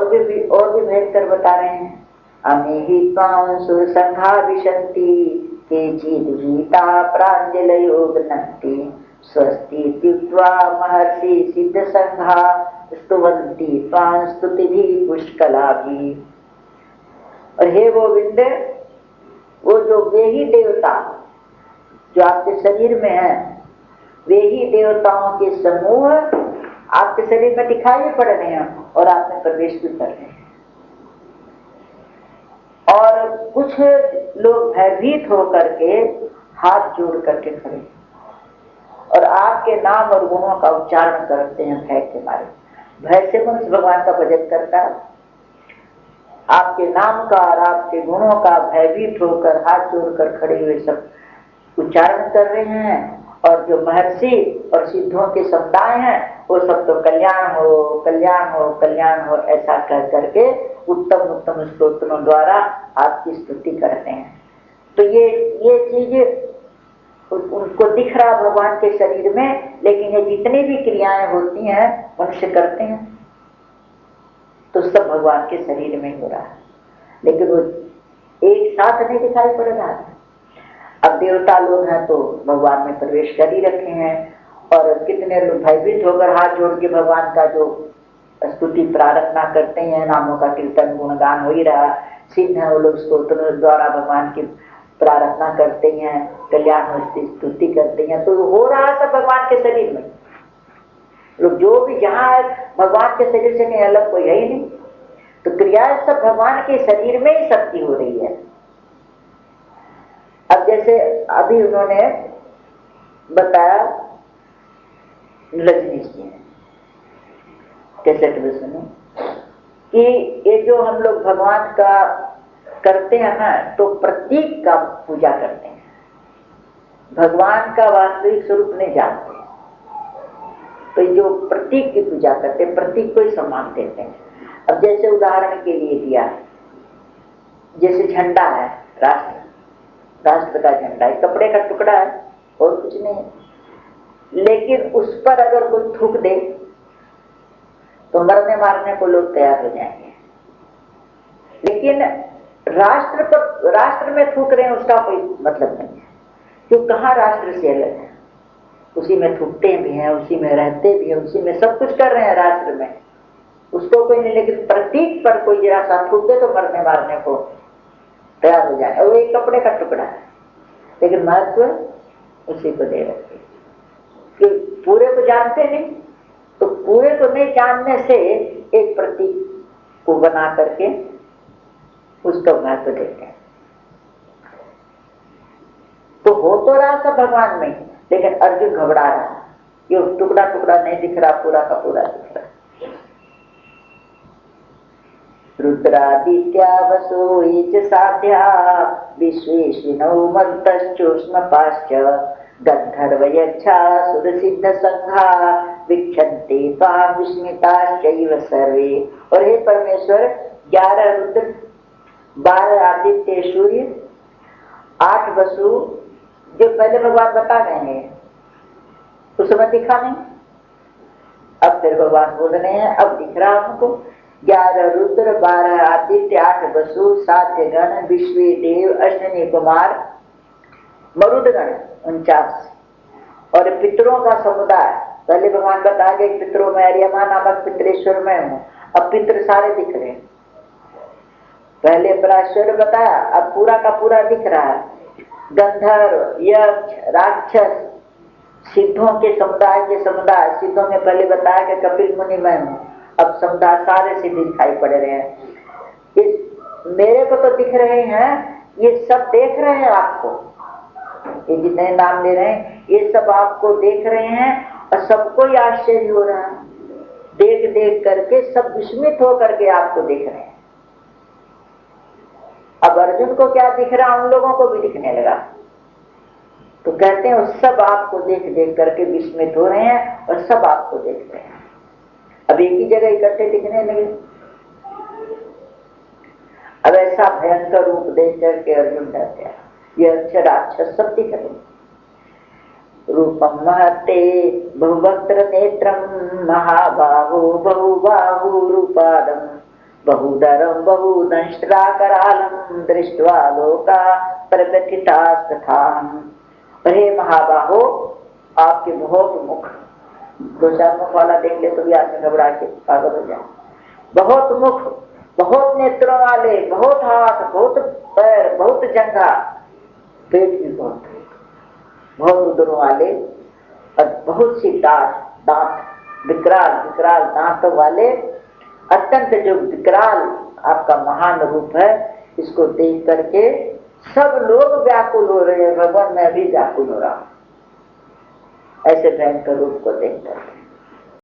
और भी भयंकर बता रहे हैं। अमेहि त्वां सुर संघा विशन्ति केचिद् भीता प्राञ्जलयो गृह्णन्ति स्वस्ति इत्युक्त्वा महर्षि सिद्ध संघा स्तुवन्ति त्वां स्तुतिभिः पुष्कलाभिः। और हे गोविंद, वो जो वे ही देवता जो आपके शरीर में है, वे ही देवताओं के समूह आपके शरीर में दिखाई पड़ रहे हैं और आप में प्रवेश भी कर रहे हैं। और कुछ लोग भयभीत होकर के हाथ जोड़ करके खड़े और आपके नाम और गुणों का उच्चारण करते हैं भय के मारे। भय से मनुष्य भगवान का भजन करता है। आपके नाम का और आपके गुणों का भयभीत होकर हाथ जोड़कर खड़े हुए सब उच्चारण कर रहे हैं। और जो महर्षि और सिद्धों के समुदाय हैं वो सब तो कल्याण हो कल्याण हो कल्याण हो ऐसा कह करके उत्तम उत्तम स्तोत्रों द्वारा आपकी स्तुति करते हैं। तो ये चीज उनको दिख रहा भगवान के शरीर में, लेकिन ये जितनी भी क्रियाएं होती हैं मनुष्य करते हैं तो सब भगवान के शरीर में हो रहा है, लेकिन वो एक साथ नहीं दिखाई पड़ रहा है। अब देवता लोग हैं तो भगवान में प्रवेश कर ही रखे हैं, और कितने लोग भयभीत होकर हाथ जोड़ के भगवान का जो स्तुति प्रार्थना करते हैं, नामों का कीर्तन गुणगान हो ही रहा। सिद्ध है वो लोग स्तोत्र द्वारा भगवान की प्रार्थना करते हैं, कल्याण स्तुति करते हैं, तो हो रहा सब भगवान के शरीर में। लोग जो भी जहाँ है भगवान के शरीर से कहीं अलग कोई है ही नहीं, तो क्रियाएं सब भगवान के शरीर में ही शक्ति हो रही है। अब जैसे अभी उन्होंने बताया रजनीश जी ने कैसेट में सुने कि ये जो हम लोग भगवान का करते हैं ना, तो प्रतीक का पूजा करते हैं, भगवान का वास्तविक स्वरूप नहीं जानते। तो जो प्रतीक की पूजा करते हैं, प्रतीक को ही सम्मान देते हैं। अब जैसे उदाहरण के लिए दिया, जैसे झंडा है, राष्ट्र का झंडा है, कपड़े का टुकड़ा है और कुछ नहीं, लेकिन उस पर अगर कोई थूक दे तो मरने मारने को लोग तैयार हो जाएंगे। लेकिन राष्ट्र में थूक रहे हैं उसका कोई मतलब नहीं है, क्यों? कहाँ राष्ट्र से अलग है, उसी में थूकते भी हैं, उसी में रहते भी हैं, उसी में सब कुछ कर रहे हैं राष्ट्र में, उसको कोई नहीं। लेकिन प्रतीक पर कोई जरा सा थूक दे तो मरने मारने को तैयार हो जाए। वो एक कपड़े का टुकड़ा है, लेकिन महत्व उसी को दे रखे कि पूरे को जानते नहीं, तो पूरे को नहीं जानने से एक प्रतीक को बना करके उसका महत्व देते हैं। तो हो तो रहा सब भगवान में, लेकिन अर्जुन घबरा रहा, ये टुकड़ा टुकड़ा नहीं दिख रहा, पूरा का पूरा दिख रहा। रुद्रादित्या वसो ये च साध्या विश्वेश्विनौ मरुतश्चोष्मपाश्च गन्धर्व यक्षासुर सिद्ध संघा वीक्षन्ते त्वां विस्मिताश्चैव सर्वे। और हे परमेश्वर, 11 रुद्र, 12 आदित्य सूर्य, 8 वसु, जो पहले भगवान बता गए हैं उस समय दिखा नहीं, अब फिर भगवान बोल रहे हैं, अब दिख रहा हमको। 11 रुद्र, 12 आदित्य, 8 वसु, 7 गण, विश्वे देव, अश्विनी कुमार, मरुदगण 49, और पितरों का समुदाय। पहले भगवान बता गए पितरों में अर्यमा नामक पितरेश्वर में हूँ, अब पितर सारे दिख रहे हैं। पहले पराश्वर बताया, अब पूरा का पूरा दिख रहा है। गंधर्व, यक्ष, राक्षस, सिद्धों के समुदाय सिद्धों में पहले बताया कि कपिल मुनि मैं हूँ, अब समुदाय सारे सिद्ध दिखाई पड़ रहे हैं। इस मेरे को तो दिख रहे हैं, ये सब देख रहे हैं आपको, ये जितने नाम ले रहे हैं ये सब आपको देख रहे हैं, और सबको ही आश्चर्य हो रहा है, देख देख करके सब विस्मित होकर के आपको देख रहे हैं। अब अर्जुन को क्या दिख रहा, उन लोगों को भी दिखने लगा, तो कहते हैं सब आपको देख देख करके विस्मित हो रहे हैं और सब आपको देख रहे हैं। अब एक ही जगह इकट्ठे दिखने लगे। अब ऐसा भयंकर रूप देख करके अर्जुन डर गया, ये अक्षर राक्षस सब दिख रहे। रूपम महते बहुवक्त्र नेत्रम महाबाहु बहुबाहु रूपादम बहुदरम बहुदंष्ट्राकरालम दृष्ट्वा लोका प्रव्यथितास्तथाहम्। और हे महाबाहो, आपके बहुत मुख, दो चार मुख वाला देख ले तो भी आदमी घबरा के पागल हो जाए। बहुत मुख, बहुत नेत्रों वाले, बहुत हाथ, बहुत पैर, बहुत जंघा, पेट भी बहुत, बहुत उदरों वाले, और बहुत सी दांत, विकराल विकराल दांतों वाले, अत्यंत जो विकराल आपका महान रूप है, इसको देख करके सब लोग व्याकुल हो रहे हैं। भगवान, मैं भी व्याकुल हो रहा हूं ऐसे भयंकर रूप को देख करके।